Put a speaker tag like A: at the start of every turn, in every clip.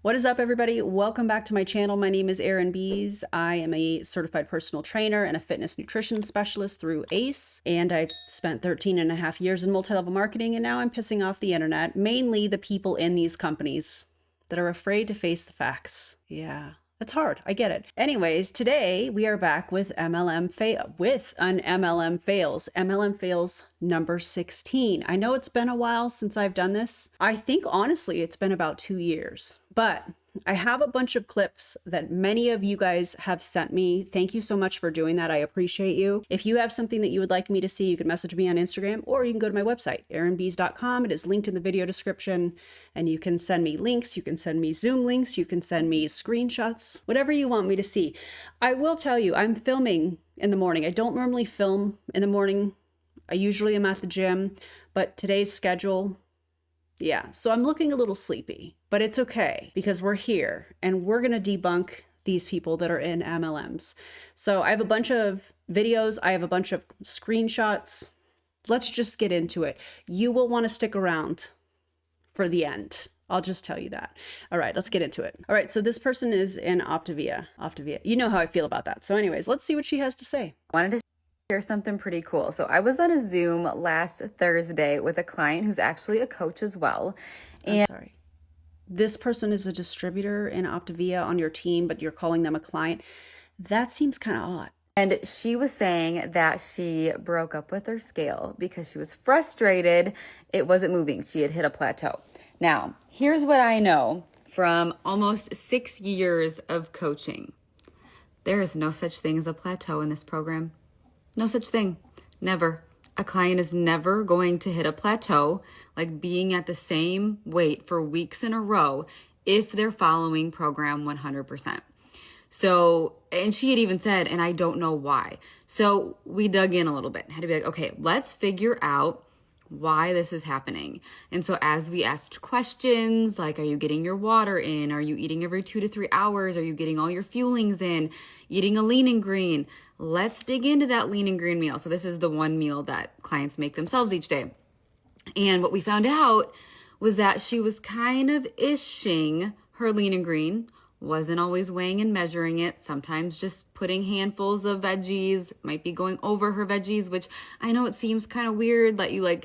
A: What is up, everybody? Welcome back to my channel. My name is Erin Bies. I am a certified personal trainer and a fitness nutrition specialist through ACE. And I've spent 13 and a half years in multi-level marketing, and now I'm pissing off the internet, mainly the people in these companies that are afraid to face the facts. Yeah. That's hard. I get it. Anyways, today we are back with an MLM Fails. MLM Fails number 16. I know it's been a while since I've done this. I think honestly it's been about 2 years, but I have a bunch of clips that many of you guys have sent me. Thank you so much for doing that. I appreciate you. If you have something that you would like me to see, you can message me on Instagram, or you can go to my website, erinbies.com. It is linked in the video description, and you can send me links. You can send me Zoom links. You can send me screenshots, whatever you want me to see. I will tell you, I'm filming in the morning. I don't normally film in the morning. I usually am at the gym, but today's schedule, yeah, so I'm looking a little sleepy, but it's okay because we're here and we're going to debunk these people that are in MLMs. So I have a bunch of videos. I have a bunch of screenshots. Let's just get into it. You will want to stick around for the end. I'll just tell you that. All right, let's get into it. All right, so this person is in Opivvilla. You know how I feel about that. So anyways, let's see what she has to say.
B: Wanted to share something pretty cool. So I was on a Zoom last Thursday with a client who's actually a coach as well.
A: I'm sorry. This person is a distributor in Opivvilla on your team, but you're calling them a client. That seems kind of odd.
B: And she was saying that she broke up with her scale because she was frustrated. It wasn't moving. She had hit a plateau. Now, here's what I know from almost 6 years of coaching. There is no such thing as a plateau in this program. No such thing. Never. A client is never going to hit a plateau, like being at the same weight for weeks in a row, if they're following program 100%. So, and she had even said, and I don't know why. So we dug in a little bit, had to be like, okay, let's figure out why this is happening. And so as we asked questions, like, are you getting your water in? Are you eating every 2 to 3 hours? Are you getting all your fuelings in? Eating a lean and green? Let's dig into that lean and green meal. So this is the one meal that clients make themselves each day. And what we found out was that she was kind of ishing her lean and green, wasn't always weighing and measuring it, sometimes just putting handfuls of veggies, might be going over her veggies, which I know it seems kind of weird that you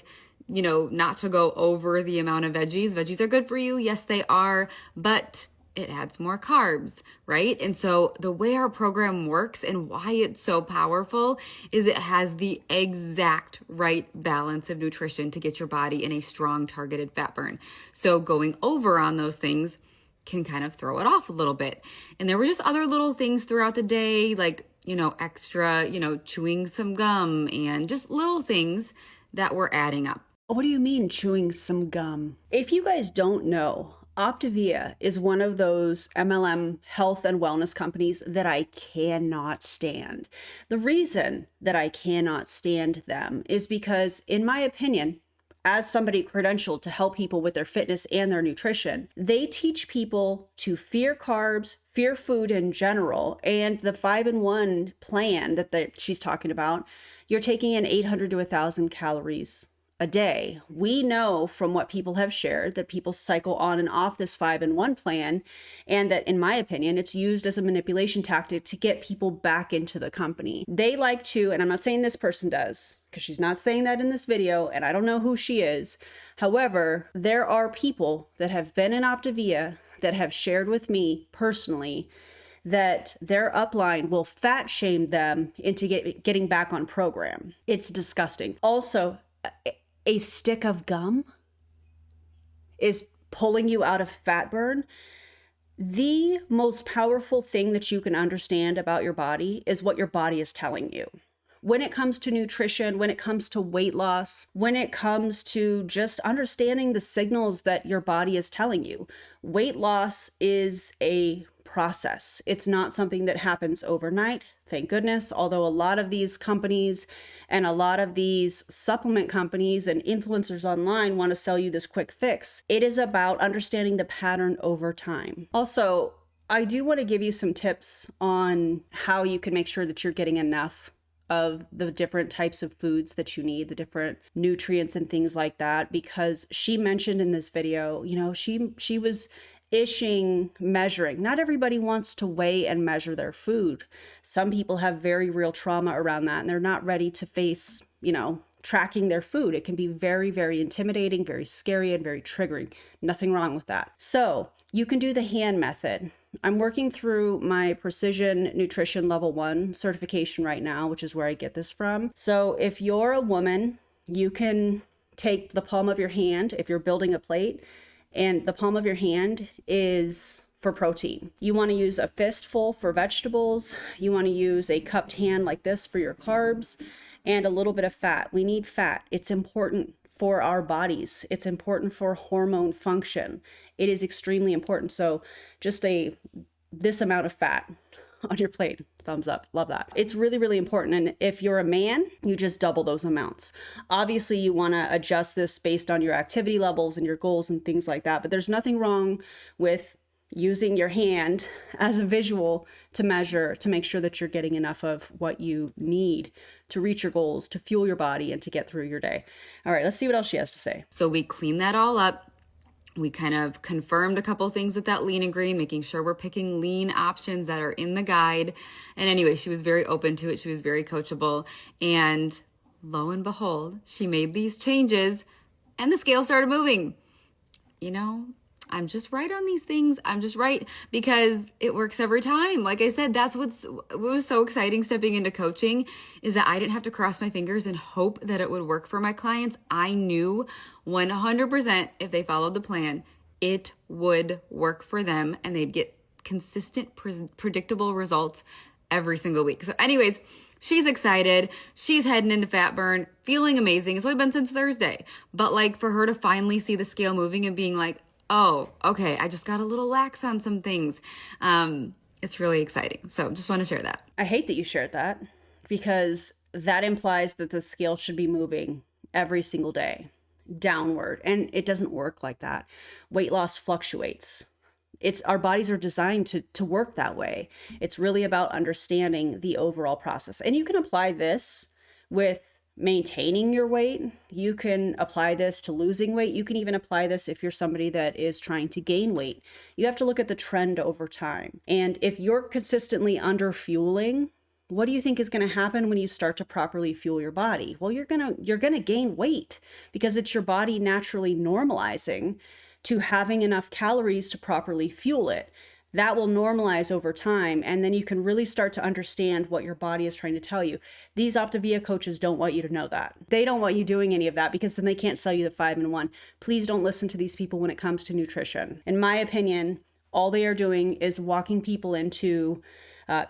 B: not to go over the amount of veggies. Veggies are good for you. Yes, they are, but it adds more carbs, right? And so the way our program works and why it's so powerful is it has the exact right balance of nutrition to get your body in a strong targeted fat burn. So going over on those things can kind of throw it off a little bit. And there were just other little things throughout the day, like, extra, chewing some gum and just little things that were adding up.
A: What do you mean chewing some gum? If you guys don't know, Opivvilla is one of those MLM health and wellness companies that I cannot stand. The reason that I cannot stand them is because, in my opinion, as somebody credentialed to help people with their fitness and their nutrition, they teach people to fear carbs, fear food in general, and the 5-in-1 plan that she's talking about, you're taking in 800 to 1,000 calories a day. We know from what people have shared that people cycle on and off this 5-in-1 plan, and that, in my opinion, it's used as a manipulation tactic to get people back into the company. They like to, and I'm not saying this person does, because she's not saying that in this video, and I don't know who she is. However, there are people that have been in Opivvilla that have shared with me personally that their upline will fat shame them into getting back on program. It's disgusting. Also, a stick of gum is pulling you out of fat burn. The most powerful thing that you can understand about your body is what your body is telling you. When it comes to nutrition, when it comes to weight loss, when it comes to just understanding the signals that your body is telling you, weight loss is a process. It's not something that happens overnight, thank goodness, although a lot of these companies and a lot of these supplement companies and influencers online want to sell you this quick fix. It is about understanding the pattern over time. Also, I do want to give you some tips on how you can make sure that you're getting enough of the different types of foods that you need, the different nutrients and things like that, because she mentioned in this video, she was ishing measuring. Not everybody wants to weigh and measure their food. Some people have very real trauma around that, and they're not ready to face, tracking their food. It can be very, very intimidating, very scary, and very triggering. Nothing wrong with that. So you can do the hand method. I'm working through my Precision Nutrition Level 1 certification right now, which is where I get this from. So if you're a woman, you can take the palm of your hand if you're building a plate, and the palm of your hand is for protein. You want to use a fistful for vegetables. You want to use a cupped hand like this for your carbs, and a little bit of fat. We need fat. It's important for our bodies. It's important for hormone function. It is extremely important. So just this amount of fat on your plate. Thumbs up. Love that. It's really, really important. And if you're a man, you just double those amounts. Obviously, you want to adjust this based on your activity levels and your goals and things like that. But there's nothing wrong with using your hand as a visual to measure, to make sure that you're getting enough of what you need to reach your goals, to fuel your body, and to get through your day. All right, let's see what else she has to say.
B: So we clean that all up. We kind of confirmed a couple things with that lean and green, making sure we're picking lean options that are in the guide. And anyway, she was very open to it. She was very coachable. And lo and behold, she made these changes and the scale started moving. I'm just right on these things. I'm just right because it works every time. Like I said, that's what was so exciting stepping into coaching, is that I didn't have to cross my fingers and hope that it would work for my clients. I knew 100% if they followed the plan, it would work for them and they'd get consistent, predictable results every single week. So anyways, she's excited. She's heading into fat burn, feeling amazing. It's only been since Thursday. But for her to finally see the scale moving and being like, oh, okay, I just got a little lax on some things. It's really exciting. So just want to share that.
A: I hate that you shared that, because that implies that the scale should be moving every single day downward. And it doesn't work like that. Weight loss fluctuates. Our bodies are designed to work that way. It's really about understanding the overall process. And you can apply this with maintaining your weight. You can apply this to losing weight. You can even apply this if you're somebody that is trying to gain weight. You have to look at the trend over time. And if you're consistently under fueling, what do you think is going to happen when you start to properly fuel your body? Well, you're going to gain weight, because it's your body naturally normalizing to having enough calories to properly fuel it. That will normalize over time, and then you can really start to understand what your body is trying to tell you. These Opivvilla coaches don't want you to know that. They don't want you doing any of that, because then they can't sell you the 5-in-1. Please don't listen to these people when it comes to nutrition. In my opinion, all they are doing is walking people into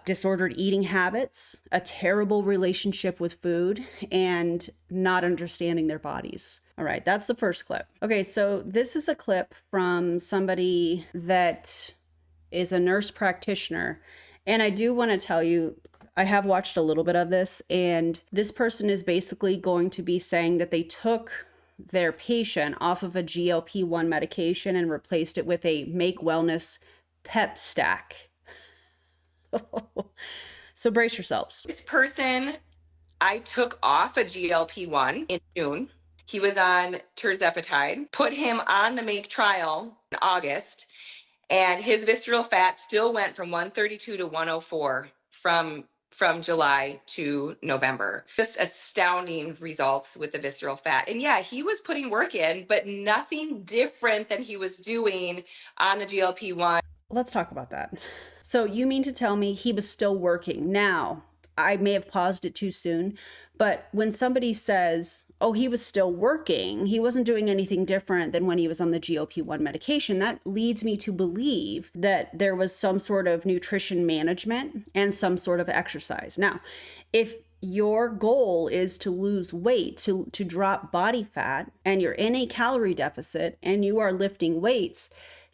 A: disordered eating habits, a terrible relationship with food, and not understanding their bodies. All right, that's the first clip. Okay, so this is a clip from somebody that is a nurse practitioner. And I do want to tell you, I have watched a little bit of this, and this person is basically going to be saying that they took their patient off of a GLP-1 medication and replaced it with a Make Wellness Pep Stack. So brace yourselves.
C: This person I took off a GLP-1 in June. He was on tirzepatide, put him on the MAKE trial in August, and his visceral fat still went from 132 to 104 from July to November. Just astounding results with the visceral fat. And yeah, he was putting work in, but nothing different than he was doing on the GLP-1.
A: Let's talk about that. So you mean to tell me he was still working? Now, I may have paused it too soon, but when somebody says, oh, he was still working, he wasn't doing anything different than when he was on the GLP-1 medication, that leads me to believe that there was some sort of nutrition management and some sort of exercise. Now, if your goal is to lose weight, to drop body fat, and you're in a calorie deficit and you are lifting weights,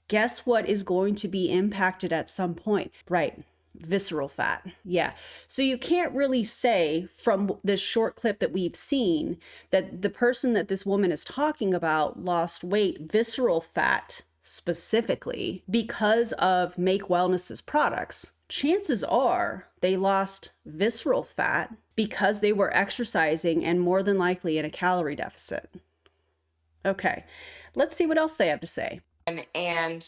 A: guess what is going to be impacted at some point? Right. Visceral fat. Yeah. So you can't really say from this short clip that we've seen that the person that this woman is talking about lost weight, visceral fat specifically, because of Make Wellness's products. Chances are they lost visceral fat because they were exercising and more than likely in a calorie deficit. Okay. Let's see what else they have to say.
C: and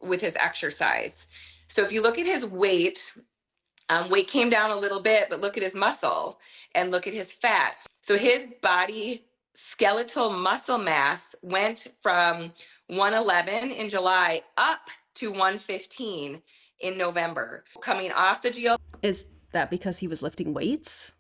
C: with his exercise. So if you look at his weight, weight came down a little bit, but look at his muscle and look at his fat. So his body skeletal muscle mass went from 111 in July up to 115 in November. Coming off the GLP-1,
A: Is that because he was lifting weights?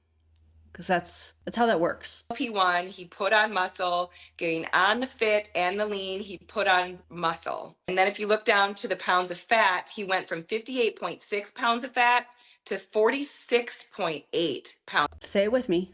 A: Because that's how that works.
C: he put on muscle, getting on the fit and the lean, he put on muscle. And then if you look down to the pounds of fat, he went from 58.6 pounds of fat to 46.8 pounds.
A: Say it with me.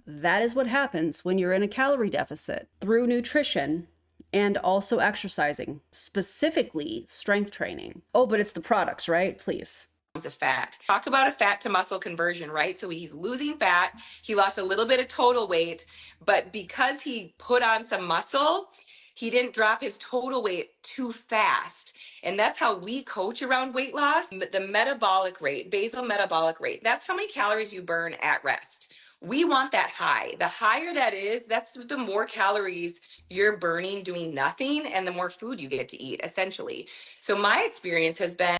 A: That is what happens when you're in a calorie deficit through nutrition and also exercising, specifically strength training. Oh, but it's the products, right? Please.
C: Of fat. Talk about a fat to muscle conversion, right? So he's losing fat. He lost a little bit of total weight, but because he put on some muscle, he didn't drop his total weight too fast. And that's how we coach around weight loss. The metabolic rate, basal metabolic rate, that's how many calories you burn at rest. We want that high. The higher that is, that's the more calories you're burning doing nothing and the more food you get to eat, essentially. So my experience has been,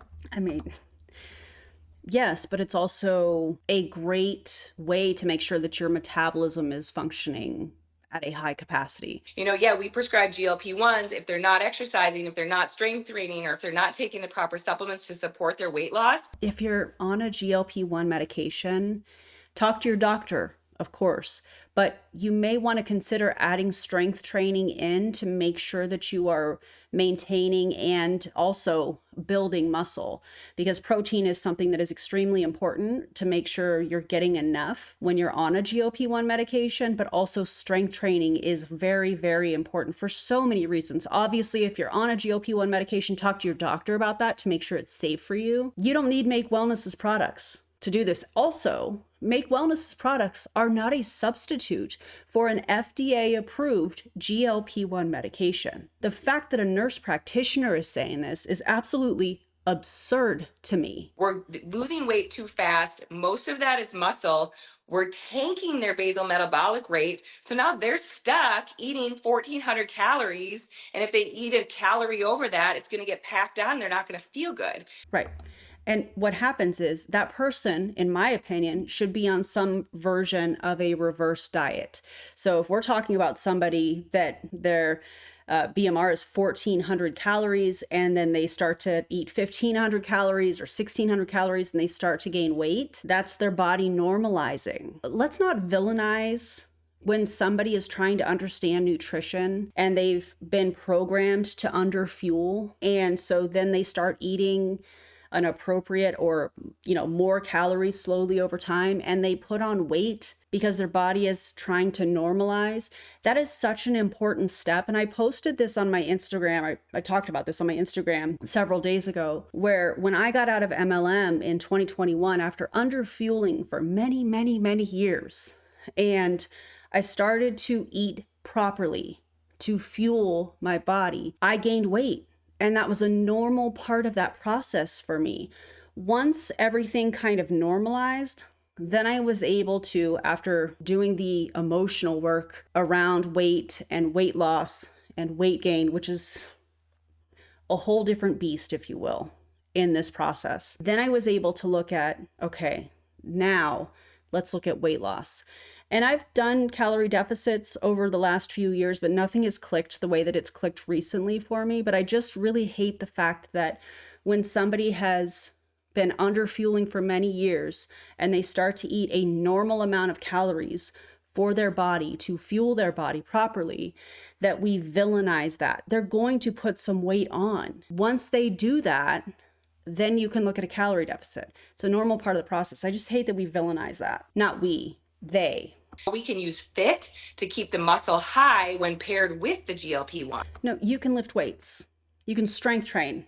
A: Yes, but it's also a great way to make sure that your metabolism is functioning at a high capacity.
C: We prescribe GLP-1s if they're not exercising, if they're not strength training, or if they're not taking the proper supplements to support their weight loss.
A: If you're on a GLP-1 medication, talk to your doctor, of course, but you may want to consider adding strength training in to make sure that you are maintaining and also building muscle, because protein is something that is extremely important to make sure you're getting enough when you're on a GLP-1 medication, but also strength training is very, very important for so many reasons. Obviously, if you're on a GLP-1 medication, talk to your doctor about that to make sure it's safe for you. You don't need Make Wellness's products to do this. Also, Make Wellness's products are not a substitute for an FDA-approved GLP-1 medication. The fact that a nurse practitioner is saying this is absolutely absurd to me.
C: We're losing weight too fast. Most of that is muscle. We're tanking their basal metabolic rate. So now they're stuck eating 1,400 calories. And if they eat a calorie over that, it's going to get packed on. They're not going to feel good.
A: Right. And what happens is that person, in my opinion, should be on some version of a reverse diet. So if we're talking about somebody that their BMR is 1,400 calories and then they start to eat 1,500 calories or 1,600 calories and they start to gain weight, that's their body normalizing. Let's not villainize when somebody is trying to understand nutrition and they've been programmed to underfuel. And so then they start eating an appropriate or, more calories slowly over time, and they put on weight because their body is trying to normalize. That is such an important step. And I posted this on my Instagram. I talked about this on my Instagram several days ago, where when I got out of MLM in 2021, after underfueling for many, many, many years, and I started to eat properly to fuel my body, I gained weight. And that was a normal part of that process for me. Once everything kind of normalized, then I was able to, after doing the emotional work around weight and weight loss and weight gain, which is a whole different beast, if you will, in this process, then I was able to look at, okay, now let's look at weight loss. And I've done calorie deficits over the last few years, but nothing has clicked the way that it's clicked recently for me. But I just really hate the fact that when somebody has been underfueling for many years and they start to eat a normal amount of calories for their body to fuel their body properly, that we villainize that. They're going to put some weight on. Once they do that, then you can look at a calorie deficit. It's a normal part of the process. I just hate that we villainize that. Not we. They.
C: We can use fit to keep the muscle high when paired with the GLP-1.
A: No, you can lift weights. You can strength train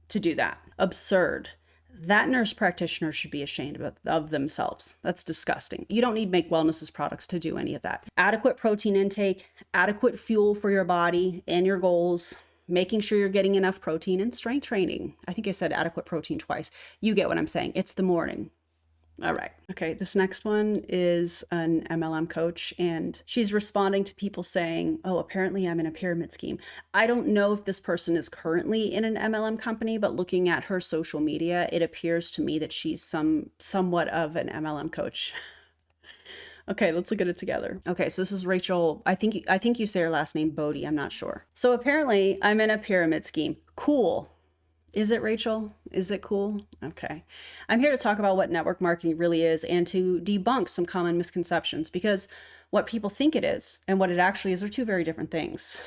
A: to do that. Absurd. That nurse practitioner should be ashamed of themselves. That's disgusting. You don't need Make Wellness's products to do any of that. Adequate protein intake, adequate fuel for your body and your goals, making sure you're getting enough protein, and strength training. I think I said adequate protein twice. You get what I'm saying. It's the morning. All right. Okay. This next one is an MLM coach, and she's responding to people saying, oh, apparently I'm in a pyramid scheme. I don't know if this person is currently in an MLM company, but looking at her social media, it appears to me that she's somewhat of an MLM coach. Okay, let's look at it together. Okay, so this is Rachel. I think you say her last name Bodie. I'm not sure. So apparently I'm in a pyramid scheme. Cool. Is it, Rachel? Is it cool? Okay. I'm here to talk about what network marketing really is and to debunk some common misconceptions, because what people think it is and what it actually is are two very different things.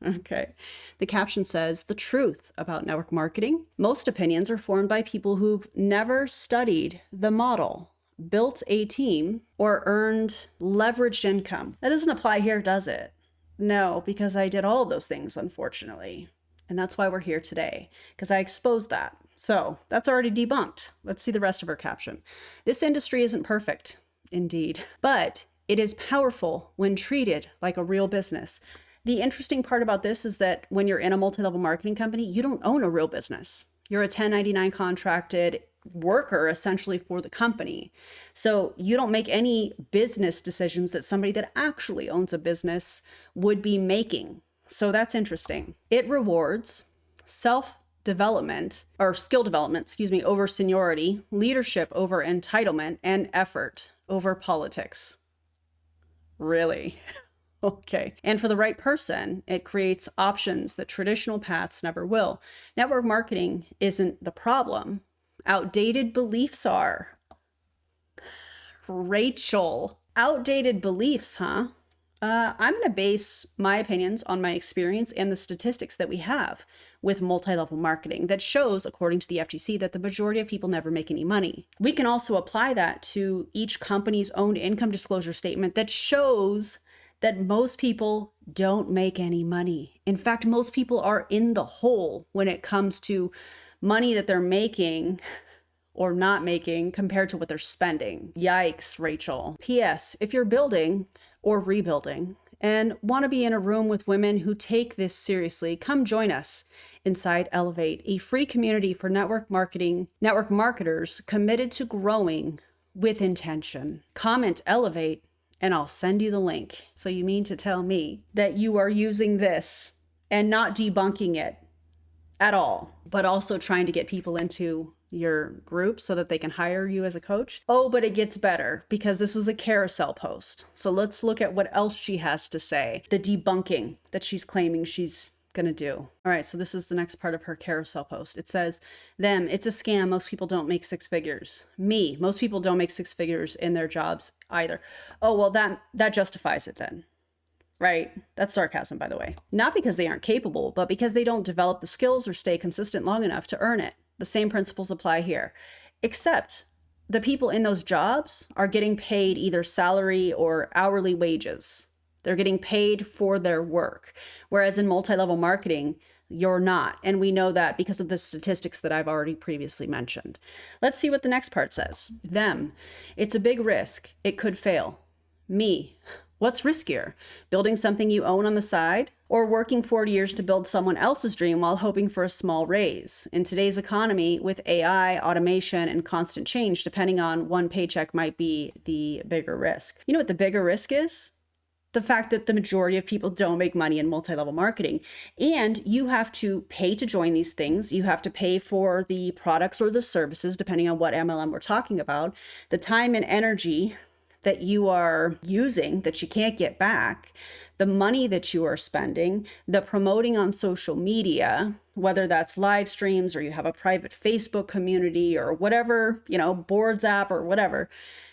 A: Okay. The caption says, the truth about network marketing. Most opinions are formed by people who've never studied the model, built a team, or earned leveraged income. That doesn't apply here, does it? No, because I did all of those things, unfortunately. And that's why we're here today, because I exposed that. So that's already debunked. Let's see the rest of her caption. This industry isn't perfect, indeed, but it is powerful when treated like a real business. The interesting part about this is that when you're in a multi-level marketing company, you don't own a real business. You're a 1099 contracted worker essentially for the company. So you don't make any business decisions that somebody that actually owns a business would be making. So that's interesting. It rewards self-development or skill development, over seniority, leadership over entitlement, and effort over politics. Really? Okay. And for the right person, it creates options that traditional paths never will. Network marketing isn't the problem. Outdated beliefs are. Rachel. Outdated beliefs, huh? I'm going to base my opinions on my experience and the statistics that we have with multi-level marketing that shows, according to the FTC, that the majority of people never make any money. We can also apply that to each company's own income disclosure statement that shows that most people don't make any money. In fact, most people are in the hole when it comes to money that they're making or not making compared to what they're spending. Yikes, Rachel. P.S. If you're building or rebuilding and want to be in a room with women who take this seriously, come join us inside Elevate, a free community for network marketers committed to growing with intention. Comment Elevate and I'll send you the link. So you mean to tell me that you are using this and not debunking it at all, but also trying to get people into your group so that they can hire you as a coach? Oh, but it gets better, because this was a carousel post. So let's look at what else she has to say. The debunking that she's claiming she's gonna do. All right, so this is the next part of her carousel post. It says, them, it's a scam. Most people don't make six figures. Me, most people don't make six figures in their jobs either. Oh, well, that justifies it then. Right? That's sarcasm, by the way. Not because they aren't capable, but because they don't develop the skills or stay consistent long enough to earn it. The same principles apply here, except the people in those jobs are getting paid either salary or hourly wages. They're getting paid for their work. Whereas in multi-level marketing, you're not. And we know that because of the statistics that I've already previously mentioned. Let's see what the next part says. Them, it's a big risk. It could fail. Me, what's riskier? Building something you own on the side, or working 40 years to build someone else's dream while hoping for a small raise? In today's economy, with AI, automation, and constant change, depending on one paycheck might be the bigger risk. You know what the bigger risk is? The fact that the majority of people don't make money in multi-level marketing. And you have to pay to join these things. You have to pay for the products or the services, depending on what MLM we're talking about, the time and energy that you are using that you can't get back, the money that you are spending, the promoting on social media, whether that's live streams or you have a private Facebook community or whatever, boards app or whatever.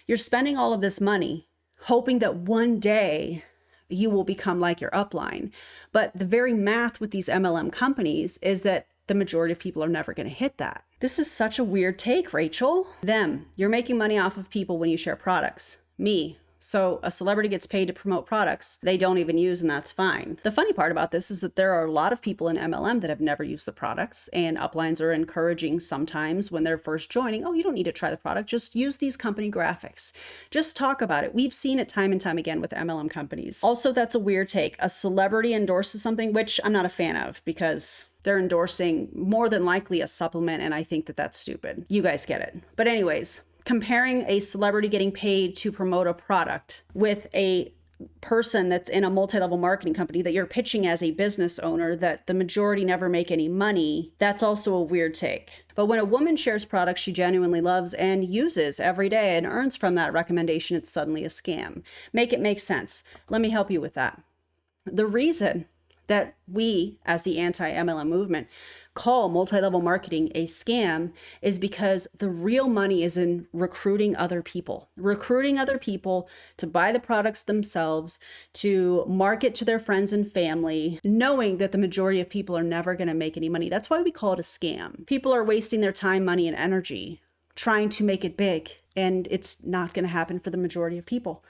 A: You're spending all of this money hoping that one day you will become like your upline. But the very math with these MLM companies is that the majority of people are never going to hit that. This is such a weird take, Rachel. Them, you're making money off of people when you share products. Me, so a celebrity gets paid to promote products they don't even use, and that's fine. The funny part about this is that there are a lot of people in MLM that have never used the products, and uplines are encouraging sometimes when they're first joining, oh, you don't need to try the product, just use these company graphics. Just talk about it. We've seen it time and time again with MLM companies. Also, that's a weird take. A celebrity endorses something, which I'm not a fan of, because they're endorsing more than likely a supplement, and I think that that's stupid. You guys get it. But anyways, comparing a celebrity getting paid to promote a product with a person that's in a multi-level marketing company that you're pitching as a business owner that the majority never make any money, that's also a weird take. But when a woman shares products she genuinely loves and uses every day and earns from that recommendation, it's suddenly a scam. Make it make sense. Let me help you with that. The reason that we, as the anti-MLM movement, call multi-level marketing a scam is because the real money is in recruiting other people to buy the products themselves, to market to their friends and family, knowing that the majority of people are never going to make any money. That's why we call it a scam. People are wasting their time, money, and energy trying to make it big, and it's not going to happen for the majority of people.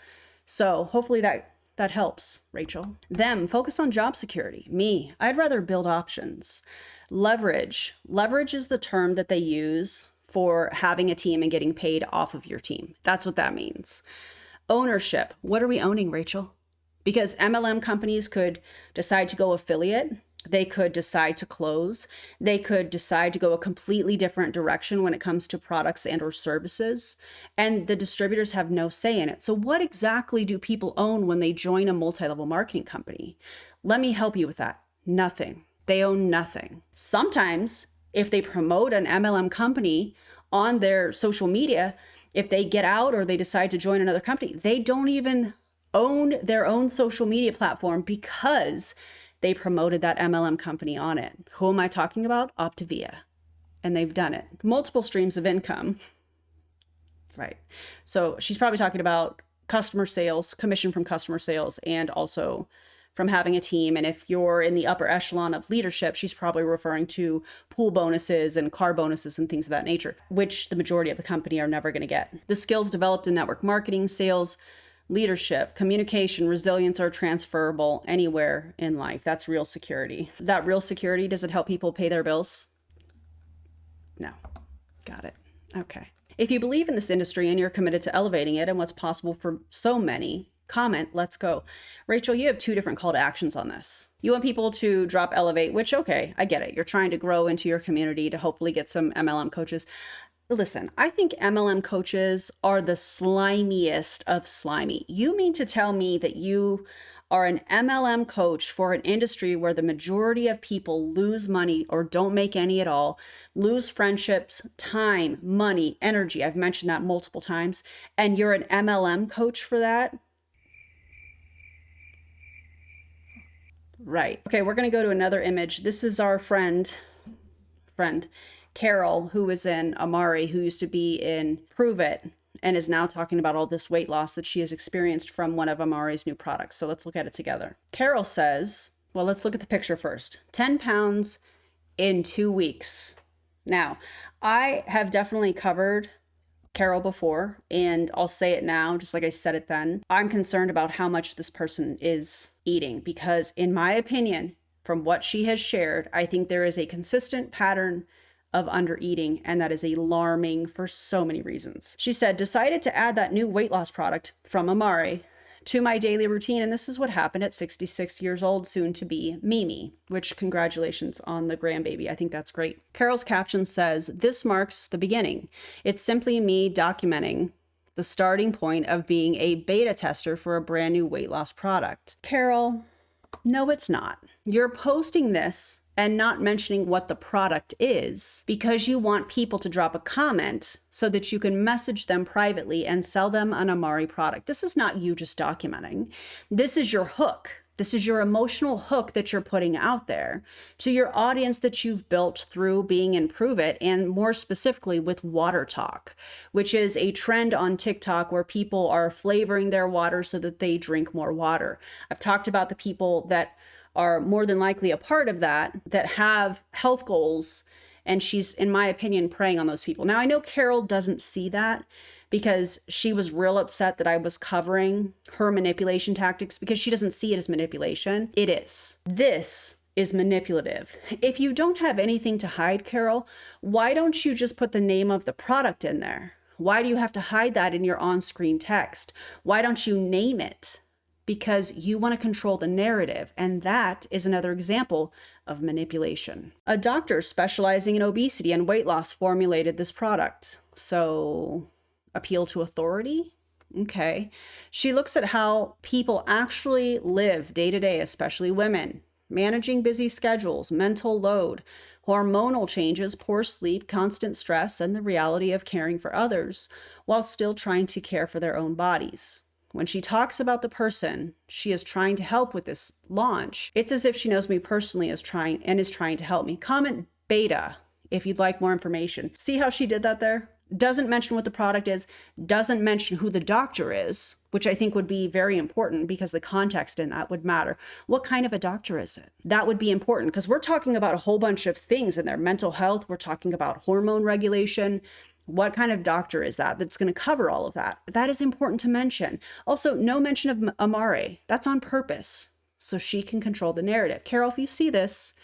A: So hopefully that helps, Rachel. Them, focus on job security. Me, I'd rather build options. Leverage. Leverage is the term that they use for having a team and getting paid off of your team. That's what that means. Ownership. What are we owning, Rachel? Because MLM companies could decide to go affiliate. They could decide to close. They could decide to go a completely different direction when it comes to products and or services. And the distributors have no say in it. So what exactly do people own when they join a multi-level marketing company? Let me help you with that. Nothing. They own nothing. Sometimes if they promote an MLM company on their social media, if they get out or they decide to join another company, they don't even own their own social media platform because they promoted that MLM company on it. Who am I talking about? Opivvilla. And they've done it. Multiple streams of income. Right. So she's probably talking about customer sales, commission from customer sales, and also from having a team. And if you're in the upper echelon of leadership, she's probably referring to pool bonuses and car bonuses and things of that nature, which the majority of the company are never going to get. The skills developed in network marketing, sales, leadership, communication, resilience are transferable anywhere in life. That's real security. That real security, does it help people pay their bills? No. Got it. Okay. If you believe in this industry and you're committed to elevating it and what's possible for so many, comment, let's go. Rachel, you have two different call to actions on this. You want people to drop elevate, which, okay, I get it. You're trying to grow into your community to hopefully get some MLM coaches. Listen, I think MLM coaches are the slimiest of slimy. You mean to tell me that you are an MLM coach for an industry where the majority of people lose money or don't make any at all, lose friendships, time, money, energy. I've mentioned that multiple times. And you're an MLM coach for that? Right. Okay, we're going to go to another image. This is our friend, Carol, who was in Amari, who used to be in Prove It, and is now talking about all this weight loss that she has experienced from one of Amari's new products. So let's look at it together. Carol says, well, let's look at the picture first. 10 pounds in 2 weeks. Now, I have definitely covered Carol before, and I'll say it now, just like I said it then. I'm concerned about how much this person is eating because, in my opinion, from what she has shared, I think there is a consistent pattern of under eating, and that is alarming for so many reasons. She said, decided to add that new weight loss product from Amari to my daily routine, and this is what happened at 66 years old, soon to be Mimi, which congratulations on the grandbaby. I think that's great. Carol's caption says, this marks the beginning. It's simply me documenting the starting point of being a beta tester for a brand new weight loss product. Carol, no, it's not. You're posting this and not mentioning what the product is because you want people to drop a comment so that you can message them privately and sell them an Amari product. This is not you just documenting. This is your hook. This is your emotional hook that you're putting out there to your audience that you've built through being in Prove It, and more specifically with water talk, which is a trend on TikTok where people are flavoring their water so that they drink more water. I've talked about the people that are more than likely a part of that have health goals, and she's, in my opinion, preying on those people. Now, I know Carol doesn't see that because she was real upset that I was covering her manipulation tactics because she doesn't see it as manipulation. It is. This is manipulative. If you don't have anything to hide, Carol, why don't you just put the name of the product in there? Why do you have to hide that in your on-screen text? Why don't you name it? Because you want to control the narrative, and that is another example of manipulation. A doctor specializing in obesity and weight loss formulated this product. So appeal to authority. Okay. She looks at how people actually live day to day, especially women, managing busy schedules, mental load, hormonal changes, poor sleep, constant stress, and the reality of caring for others while still trying to care for their own bodies. When she talks about the person she is trying to help with this launch, it's as if she knows me personally is trying to help me. Comment beta if you'd like more information. See how she did that there? Doesn't mention what the product is, doesn't mention who the doctor is, which I think would be very important because the context in that would matter. What kind of a doctor is it? That would be important because we're talking about a whole bunch of things in there. Mental health, we're talking about hormone regulation. What kind of doctor is that that's going to cover all of that? That is important to mention. Also, no mention of Amare. That's on purpose so she can control the narrative. Carol, if you see this,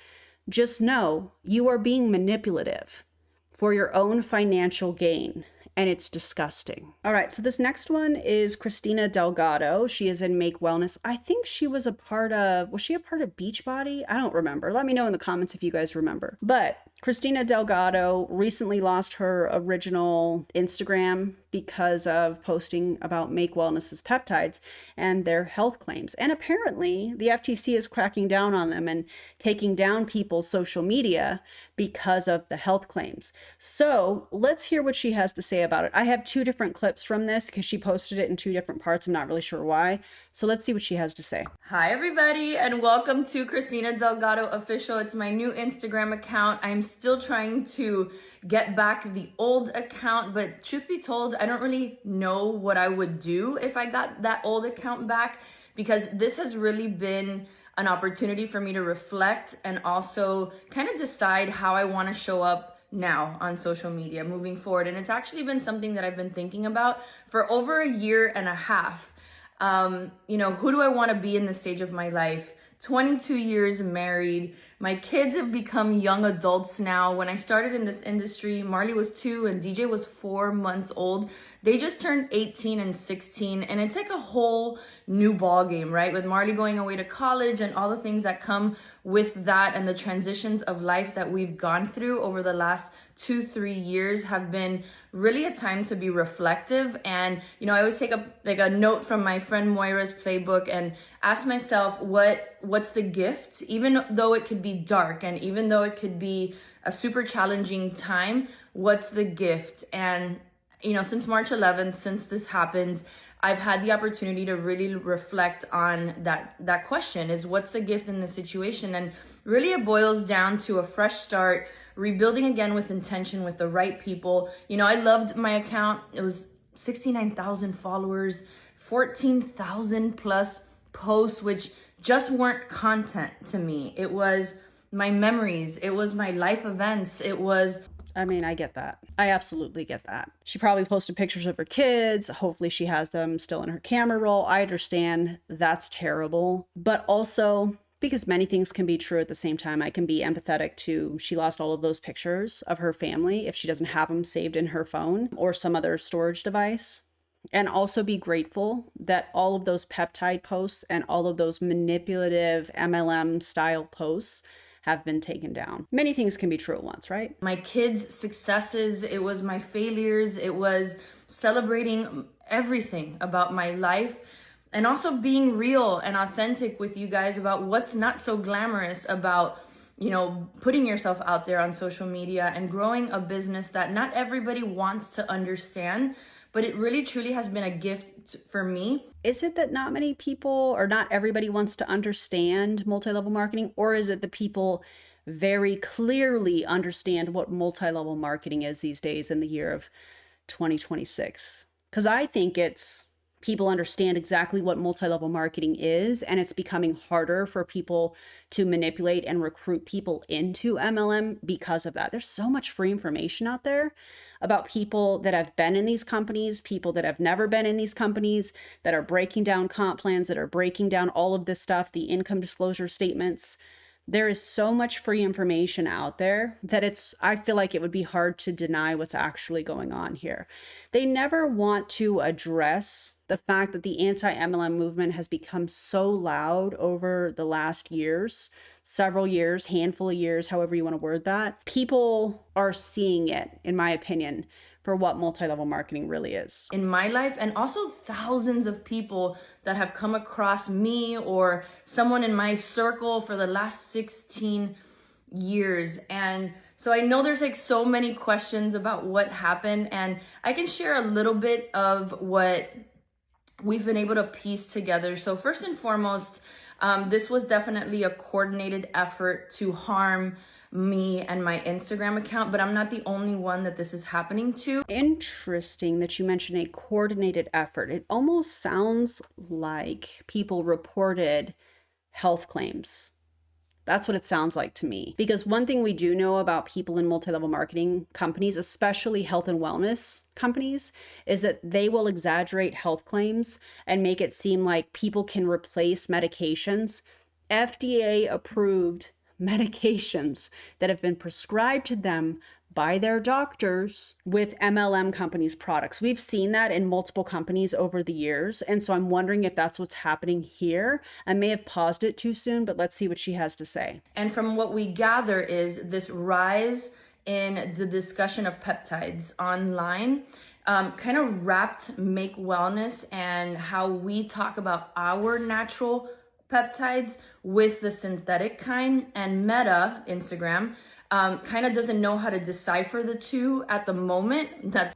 A: just know you are being manipulative for your own financial gain, and it's disgusting. All right, so this next one is Christina Delgado. She is in Make Wellness. I think she was a part of Beachbody? I don't remember. Let me know in the comments if you guys remember. But Christina Delgado recently lost her original Instagram because of posting about Make Wellness's peptides and their health claims. And apparently the FTC is cracking down on them and taking down people's social media because of the health claims. So let's hear what she has to say about it. I have two different clips from this because she posted it in two different parts. I'm not really sure why. So let's see what she has to say.
D: Hi everybody, and welcome to Christina Delgado Official. It's my new Instagram account. I'm still trying to get back the old account, but truth be told, I don't really know what I would do if I got that old account back, because this has really been an opportunity for me to reflect and also kind of decide how I want to show up now on social media moving forward. And it's actually been something that I've been thinking about for over a year and a half. Who do I want to be in this stage of my life? 22 years married. My kids have become young adults now. When I started in this industry, Marley was 2 and DJ was 4 months old. They just turned 18 and 16, and it's like a whole new ball game, right? With Marley going away to college and all the things that come with that, and the transitions of life that we've gone through over the last 2-3 years have been really a time to be reflective. And I always take a note from my friend Moira's playbook and ask myself what's the gift, even though it could be dark and even though it could be a super challenging time. What's the gift? And since March 11th, since this happened, I've had the opportunity to really reflect on that question, is what's the gift in this situation? And really it boils down to a fresh start, rebuilding again with intention, with the right people. I loved my account. It was 69,000 followers, 14,000 plus posts, which just weren't content to me. It was my memories. It was my life events.
A: I get that. I absolutely get that. She probably posted pictures of her kids. Hopefully she has them still in her camera roll. I understand that's terrible, but also because many things can be true at the same time, I can be empathetic to she lost all of those pictures of her family if she doesn't have them saved in her phone or some other storage device. And also be grateful that all of those peptide posts and all of those manipulative MLM style posts have been taken down. Many things can be true at once, right?
D: My kids' successes, it was my failures, it was celebrating everything about my life, and also being real and authentic with you guys about what's not so glamorous about putting yourself out there on social media and growing a business that not everybody wants to understand, but it really truly has been a gift for me.
A: Is it that not many people or not everybody wants to understand multi-level marketing, or is it that people very clearly understand what multi-level marketing is these days in the year of 2026? Because I think it's people understand exactly what multi-level marketing is, and it's becoming harder for people to manipulate and recruit people into MLM because of that. There's so much free information out there about people that have been in these companies, people that have never been in these companies, that are breaking down comp plans, that are breaking down all of this stuff, the income disclosure statements. There is so much free information out there that I feel like it would be hard to deny what's actually going on here. They never want to address the fact that the anti-MLM movement has become so loud over the last years, several years, handful of years, however you want to word that. People are seeing it, in my opinion, for what multi-level marketing really is.
D: In my life, and also thousands of people that have come across me or someone in my circle for the last 16 years. And so I know there's like so many questions about what happened, and I can share a little bit of what we've been able to piece together. So first and foremost, this was definitely a coordinated effort to harm me and my Instagram account, but I'm not the only one that this is happening to.
A: Interesting that you mentioned a coordinated effort. It almost sounds like people reported health claims. That's what it sounds like to me. Because one thing we do know about people in multi-level marketing companies, especially health and wellness companies, is that they will exaggerate health claims and make it seem like people can replace medications. FDA approved medications that have been prescribed to them by their doctors with MLM companies' products. We've seen that in multiple companies over the years. And so I'm wondering if that's what's happening here. I may have paused it too soon, but let's see what she has to say.
D: And from what we gather is this rise in the discussion of peptides online kind of wrapped Make Wellness and how we talk about our natural peptides with the synthetic kind, and Meta, Instagram, kind of doesn't know how to decipher the two at the moment. That's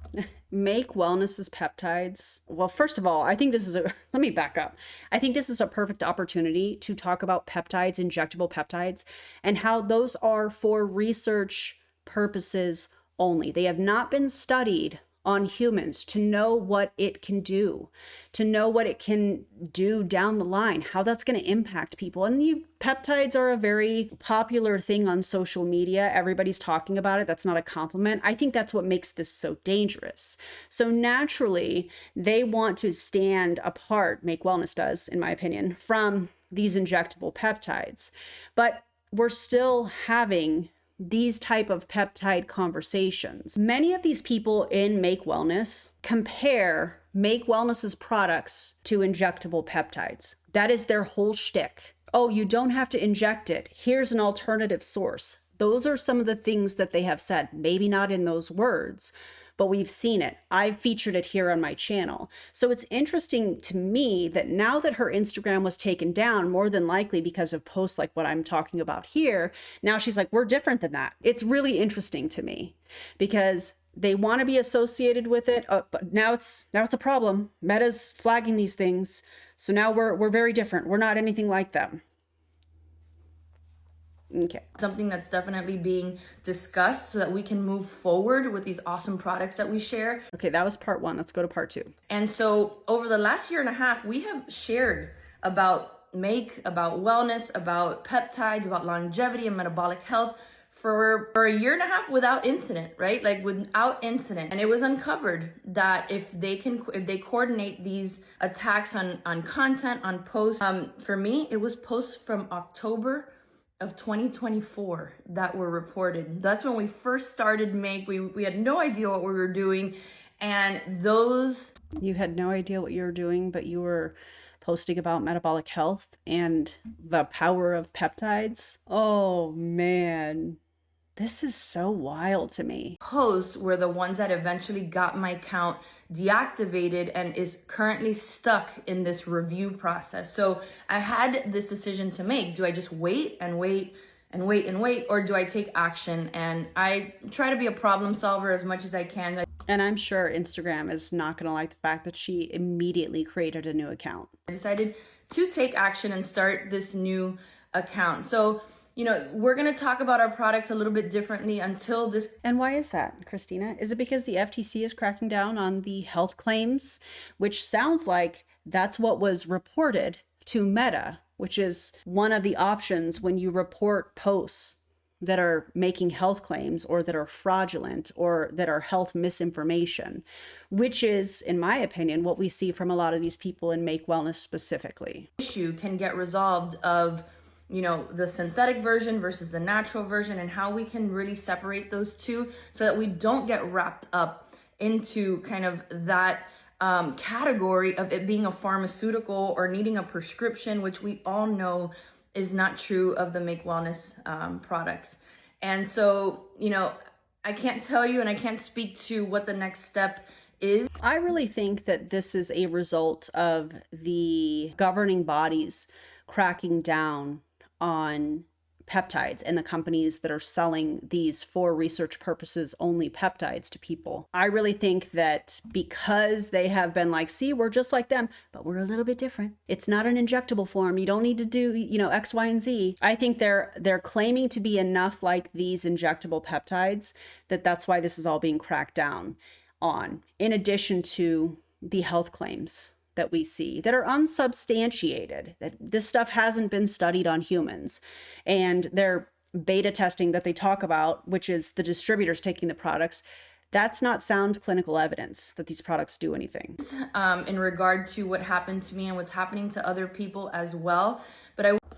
A: Make Wellness's peptides. Well, first of all, I think this is let me back up. I think this is a perfect opportunity to talk about peptides, injectable peptides, and how those are for research purposes only. They have not been studied on humans to know what it can do, to know what it can do down the line, how that's going to impact people. And peptides are a very popular thing on social media. Everybody's talking about it. That's not a compliment. I think that's what makes this so dangerous. So naturally, they want to stand apart, Make Wellness does, in my opinion, from these injectable peptides. But we're still having these type of peptide conversations. Many of these people in Make Wellness compare Make Wellness's products to injectable peptides. That is their whole shtick. Oh, you don't have to inject it. Here's an alternative source. Those are some of the things that they have said. Maybe not in those words, but we've seen it. I've featured it here on my channel. So it's interesting to me that now that her Instagram was taken down, more than likely because of posts like what I'm talking about here, now she's like, we're different than that. It's really interesting to me because they want to be associated with it, but now it's a problem. Meta's flagging these things. So now we're very different. We're not anything like them. Okay.
D: Something that's definitely being discussed so that we can move forward with these awesome products that we share.
A: Okay, that was part one. Let's go to part two.
D: And so over the last year and a half, we have shared about about wellness, about peptides, about longevity and metabolic health for a year and a half without incident, right? Like without incident. And it was uncovered that if they coordinate these attacks on content, on posts, for me, it was posts from October of 2024 that were reported. That's when we first started Make. We had no idea what we were doing. And those...
A: You had no idea what you were doing, but you were posting about metabolic health and the power of peptides. Oh man, this is so wild to me.
D: Posts were the ones that eventually got my account deactivated and is currently stuck in this review process. So I had this decision to make. Do I just wait and wait and wait and wait, or do I take action? And I try to be a problem solver as much as I can.
A: And I'm sure Instagram is not going to like the fact that she immediately created a new account.
D: I decided to take action and start this new account. So, you know, we're going to talk about our products a little bit differently until this.
A: And why is that, Christina? Is it because the FTC is cracking down on the health claims, which sounds like that's what was reported to Meta, which is one of the options when you report posts that are making health claims or that are fraudulent or that are health misinformation, which is, in my opinion, what we see from a lot of these people in Make Wellness specifically.
D: Issue can get resolved of, you know, the synthetic version versus the natural version, and how we can really separate those two so that we don't get wrapped up into kind of that category of it being a pharmaceutical or needing a prescription, which we all know is not true of the Make Wellness products. And so, you know, I can't tell you and I can't speak to what the next step is.
A: I really think that this is a result of the governing bodies cracking down on peptides and the companies that are selling these for research purposes only peptides to people. I really think that because they have been like, see, we're just like them, but we're a little bit different. It's not an injectable form. You don't need to do, X, Y, and Z. I think they're claiming to be enough like these injectable peptides that's why this is all being cracked down on, in addition to the health claims that we see that are unsubstantiated, that this stuff hasn't been studied on humans. And their beta testing that they talk about, which is the distributors taking the products, that's not sound clinical evidence that these products do anything.
D: In regard to what happened to me and what's happening to other people as well.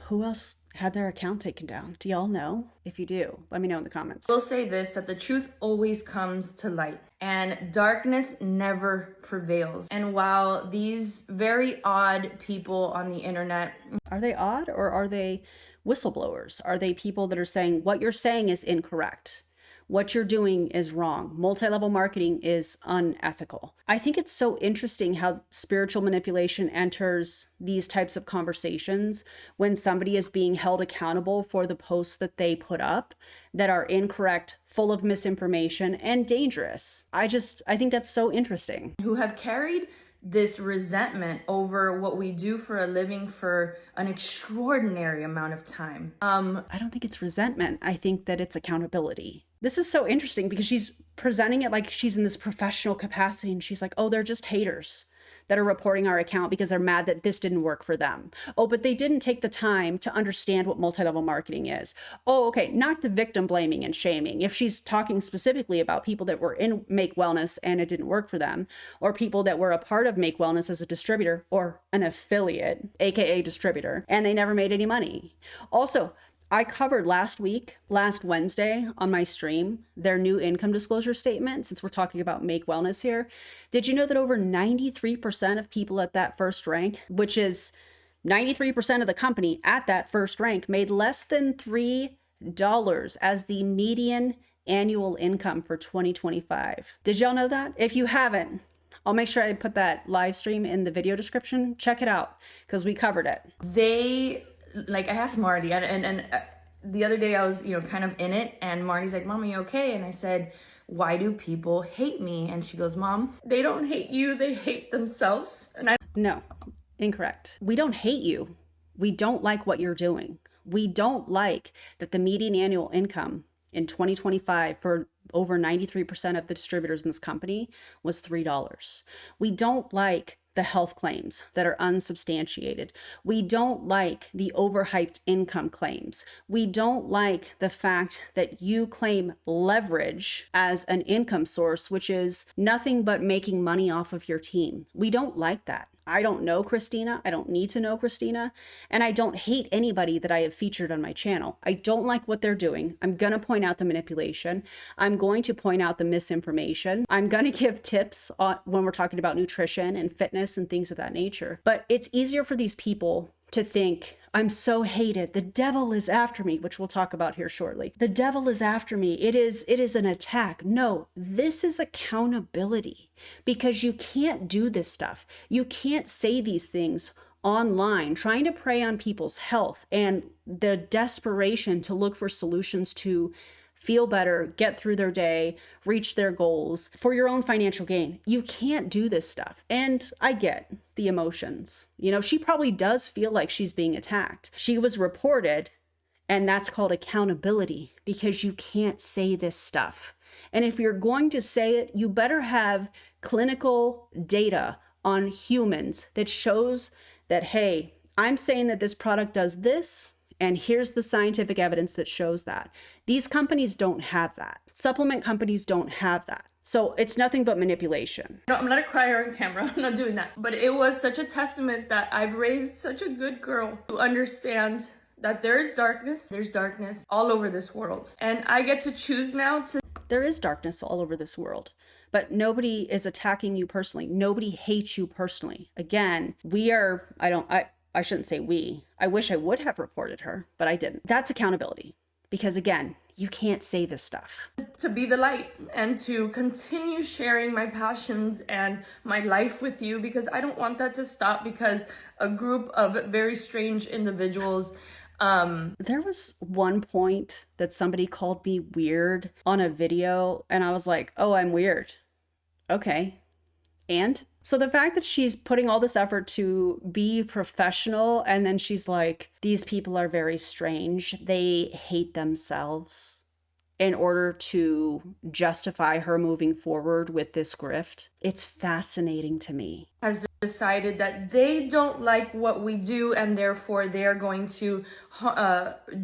A: Who else had their account taken down? Do y'all know? If you do, let me know in the comments.
D: I will say this, that the truth always comes to light and darkness never prevails. And while these very odd people on the internet...
A: Are they odd or are they whistleblowers? Are they people that are saying what you're saying is incorrect? What you're doing is wrong. Multi-level marketing is unethical. I think it's so interesting how spiritual manipulation enters these types of conversations when somebody is being held accountable for the posts that they put up that are incorrect, full of misinformation, and dangerous. I think that's so interesting.
D: Who have carried this resentment over what we do for a living for an extraordinary amount of time.
A: I don't think it's resentment. I think that it's accountability. This is so interesting because she's presenting it like she's in this professional capacity and she's like, oh, they're just haters that are reporting our account because they're mad that this didn't work for them. Oh, but they didn't take the time to understand what multi-level marketing is. Oh, okay, not the victim blaming and shaming. If she's talking specifically about people that were in Make Wellness and it didn't work for them, or people that were a part of Make Wellness as a distributor or an affiliate, AKA distributor, and they never made any money. Also, I covered last Wednesday on my stream, their new income disclosure statement, since we're talking about Make Wellness here. Did you know that over 93% of people at that first rank, which is 93% of the company at that first rank, made less than $3 as the median annual income for 2025? Did y'all know that? If you haven't, I'll make sure I put that live stream in the video description. Check it out because we covered it.
D: I asked Marty, and the other day I was, kind of in it, and Marty's like, Mom, are you okay? And I said, why do people hate me? And she goes, Mom, they don't hate you, they hate themselves.
A: No, incorrect. We don't hate you. We don't like what you're doing. We don't like that the median annual income in 2025 for over 93% of the distributors in this company was $3. We don't like the health claims that are unsubstantiated. We don't like the overhyped income claims. We don't like the fact that you claim leverage as an income source, which is nothing but making money off of your team. We don't like that. I don't know Christina. I don't need to know Christina. And I don't hate anybody that I have featured on my channel. I don't like what they're doing. I'm going to point out the manipulation. I'm going to point out the misinformation. I'm going to give tips when we're talking about nutrition and fitness and things of that nature. But it's easier for these people to think, I'm so hated. The devil is after me, which we'll talk about here shortly. The devil is after me. It is an attack. No, this is accountability because you can't do this stuff. You can't say these things online, trying to prey on people's health and the desperation to look for solutions to feel better, get through their day, reach their goals for your own financial gain. You can't do this stuff. And I get the emotions. She probably does feel like she's being attacked. She was reported, and that's called accountability because you can't say this stuff. And if you're going to say it, you better have clinical data on humans that shows that, hey, I'm saying that this product does this, and here's the scientific evidence that shows that. These companies don't have that. Supplement companies don't have that. So it's nothing but manipulation.
D: No, I'm not a crier on camera. I'm not doing that. But it was such a testament that I've raised such a good girl to understand that there's darkness all over this world. And I get to choose now to...
A: There is darkness all over this world, but nobody is attacking you personally. Nobody hates you personally. Again, I shouldn't say we. I wish I would have reported her, but I didn't. That's accountability Because again, you can't say this stuff.
D: To be the light and to continue sharing my passions and my life with you, because I don't want that to stop because a group of very strange individuals.
A: There was one point that somebody called me weird on a video, and I was like, oh, I'm weird. Okay. And so the fact that she's putting all this effort to be professional, and then she's like, these people are very strange. They hate themselves, in order to justify her moving forward with this grift. It's fascinating to me.
D: Has decided that they don't like what we do, and therefore they are going to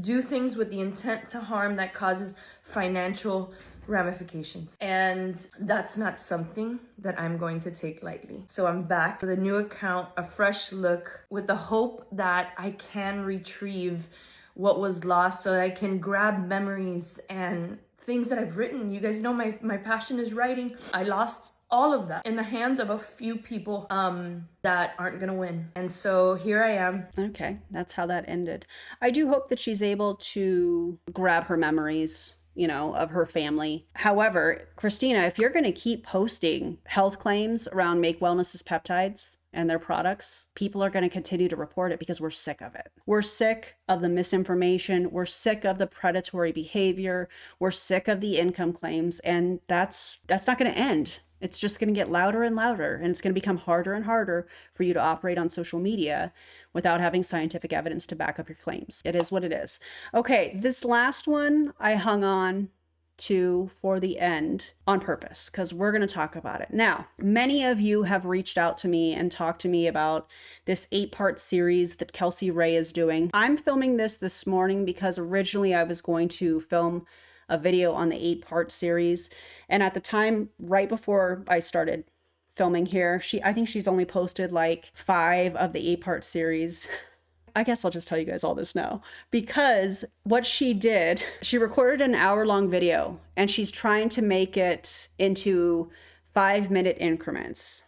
D: do things with the intent to harm that causes financial ramifications. And that's not something that I'm going to take lightly. So I'm back with a new account, a fresh look, with the hope that I can retrieve what was lost, so that I can grab memories and things that I've written. You guys know my passion is writing. I lost all of that in the hands of a few people that aren't gonna win. And so here I am.
A: Okay, that's how that ended. I do hope that she's able to grab her memories, you know, of her family. However, Christina, if you're going to keep posting health claims around Make Wellness's peptides and their products, people are going to continue to report it because we're sick of it. We're sick of the misinformation. We're sick of the predatory behavior. We're sick of the income claims. And that's not going to end. It's just going to get louder and louder, and it's going to become harder and harder for you to operate on social media without having scientific evidence to back up your claims. It is what it is. Okay, this last one I hung on to for the end on purpose because we're going to talk about it. Now, many of you have reached out to me and talked to me about this 8-part series that Kelsey Ray is doing. I'm filming this morning because originally I was going to film a video on the 8-part series. And at the time, right before I started filming here, I think she's only posted like 5 of the 8-part series. I guess I'll just tell you guys all this now, because what she did, she recorded an hour-long video and she's trying to make it into 5-minute increments.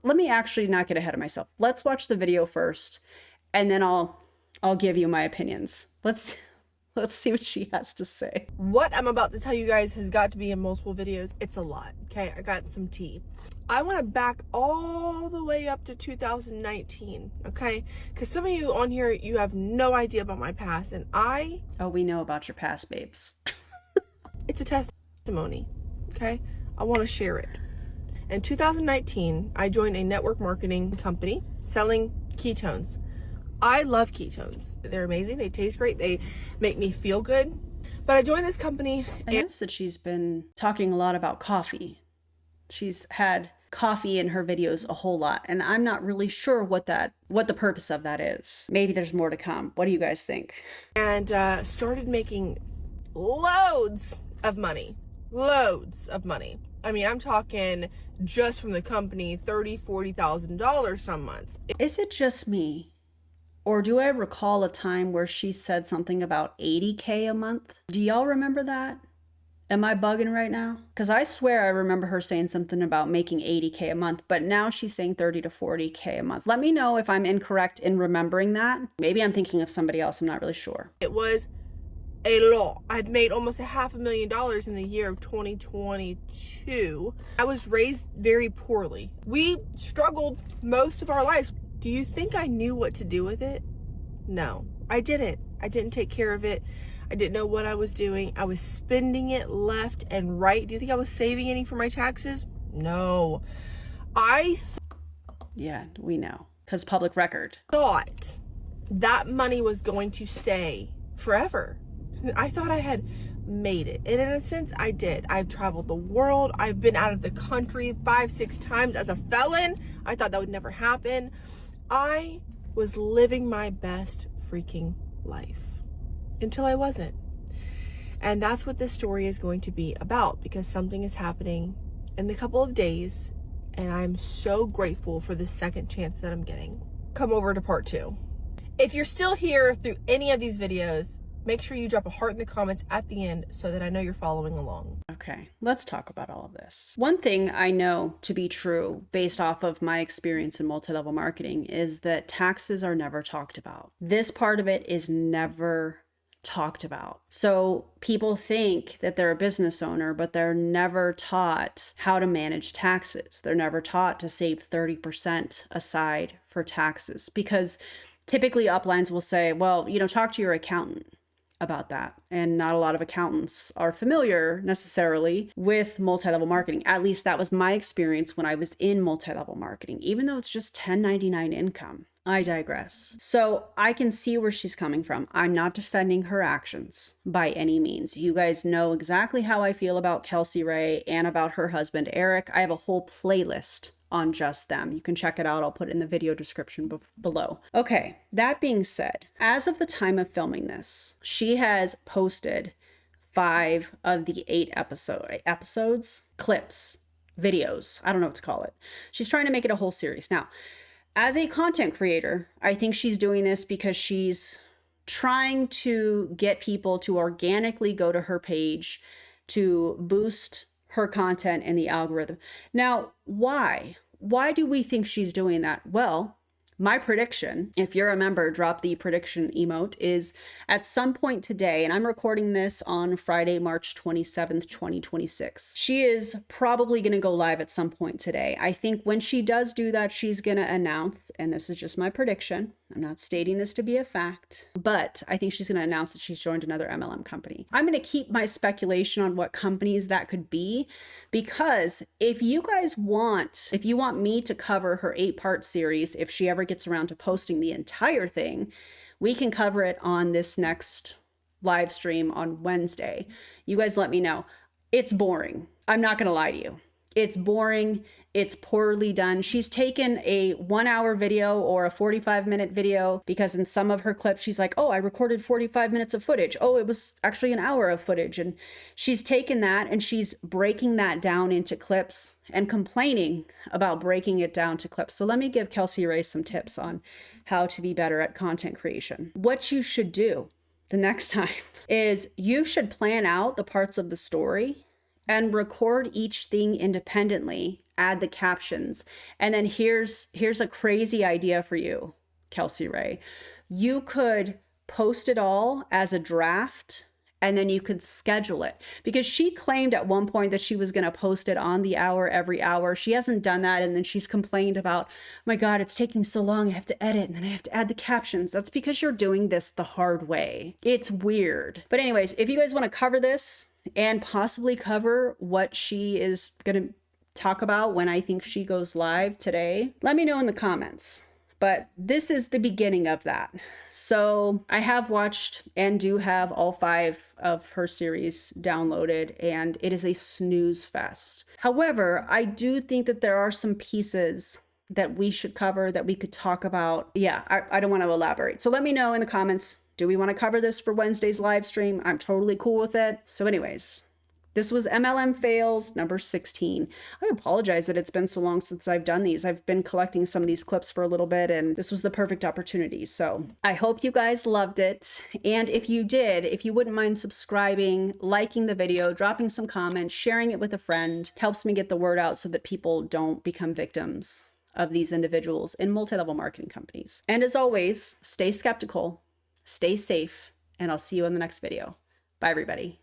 A: Let me actually not get ahead of myself. Let's watch the video first, and then I'll give you my opinions. Let's see what she has to say.
E: What I'm about to tell you guys has got to be in multiple videos. It's a lot, okay? I got some tea. I want to back all the way up to 2019, okay? Because some of you on here, you have no idea about my past, and
A: Oh, we know about your past, babes.
E: It's a testimony, okay? I want to share it. In 2019, I joined a network marketing company selling ketones. I love ketones. They're amazing. They taste great. They make me feel good. But I joined this company.
A: I noticed that she's been talking a lot about coffee. She's had coffee in her videos a whole lot, and I'm not really sure what the purpose of that is. Maybe there's more to come. What do you guys think?
E: And started making loads of money. Loads of money. I mean, I'm talking just from the company, $30,000, $40,000 some months.
A: Is it just me? Or do I recall a time where she said something about $80K a month? Do y'all remember that? Am I bugging right now? Because I swear I remember her saying something about making $80K a month, but now she's saying $30 to $40K a month. Let me know if I'm incorrect in remembering that. Maybe I'm thinking of somebody else. I'm not really sure.
E: It was a lot. I've made almost $500,000 in the year of 2022. I was raised very poorly. We struggled most of our lives. Do you think I knew what to do with it? No, I didn't. I didn't take care of it. I didn't know what I was doing. I was spending it left and right. Do you think I was saving any for my taxes? No.
A: Yeah, we know. Because public record.
E: Thought that money was going to stay forever. I thought I had made it. And in a sense, I did. I've traveled the world. I've been out of the country 5-6 times as a felon. I thought that would never happen. I was living my best freaking life until I wasn't. And that's what this story is going to be about, because something is happening in a couple of days, and I'm so grateful for the second chance that I'm getting. Come over to part 2. If you're still here through any of these videos, make sure you drop a heart in the comments at the end so that I know you're following along.
A: Okay, let's talk about all of this. One thing I know to be true based off of my experience in multi-level marketing is that taxes are never talked about. This part of it is never talked about. So people think that they're a business owner, but they're never taught how to manage taxes. They're never taught to save 30% aside for taxes, because typically uplines will say, well, talk to your accountant about that. And not a lot of accountants are familiar necessarily with multi-level marketing. At least that was my experience when I was in multi-level marketing, even though it's just 1099 income. I digress. So I can see where she's coming from. I'm not defending her actions by any means. You guys know exactly how I feel about Kelsey Ray and about her husband, Eric. I have a whole playlist on just them. You can check it out. I'll put it in the video description below. Okay, that being said, as of the time of filming this, she has posted 5 of the 8 episodes, clips, videos. I don't know what to call it. She's trying to make it a whole series. Now, as a content creator, I think she's doing this because she's trying to get people to organically go to her page to boost her content in the algorithm. Now, why? Why do we think she's doing that? Well, my prediction, if you're a member, drop the prediction emote, is at some point today, and I'm recording this on Friday, March 27th, 2026. She is probably going to go live at some point today. I think when she does do that, she's going to announce, and this is just my prediction, I'm not stating this to be a fact, but I think she's going to announce that she's joined another MLM company. I'm going to keep my speculation on what companies that could be, because if you want me to cover her 8-part series, if she ever gets around to posting the entire thing, we can cover it on this next live stream on Wednesday. You guys let me know. It's boring. I'm not going to lie to you. It's boring. It's poorly done. She's taken a 1-hour video or a 45-minute video, because in some of her clips, she's like, oh, I recorded 45 minutes of footage. Oh, it was actually an hour of footage. And she's taken that and she's breaking that down into clips and complaining about breaking it down to clips. So let me give Kelsey Ray some tips on how to be better at content creation. What you should do the next time is you should plan out the parts of the story and record each thing independently, add the captions. And then here's a crazy idea for you, Kelsey Ray. You could post it all as a draft, and then you could schedule it, because she claimed at one point that she was going to post it on the hour every hour. She hasn't done that. And then she's complained about, oh my God, it's taking so long. I have to edit and then I have to add the captions. That's because you're doing this the hard way. It's weird. But anyways, if you guys want to cover this and possibly cover what she is going to talk about when I think she goes live today, let me know in the comments. But this is the beginning of that. So I have watched and do have all 5 of her series downloaded, and it is a snooze fest. However, I do think that there are some pieces that we should cover, that we could talk about. Yeah, I don't want to elaborate. So let me know in the comments. Do we want to cover this for Wednesday's live stream? I'm totally cool with it. So anyways, this was MLM Fails number 16. I apologize that it's been so long since I've done these. I've been collecting some of these clips for a little bit, and this was the perfect opportunity. So I hope you guys loved it. And if you did, if you wouldn't mind subscribing, liking the video, dropping some comments, sharing it with a friend, helps me get the word out so that people don't become victims of these individuals in multi-level marketing companies. And as always, stay skeptical, stay safe, and I'll see you in the next video. Bye, everybody.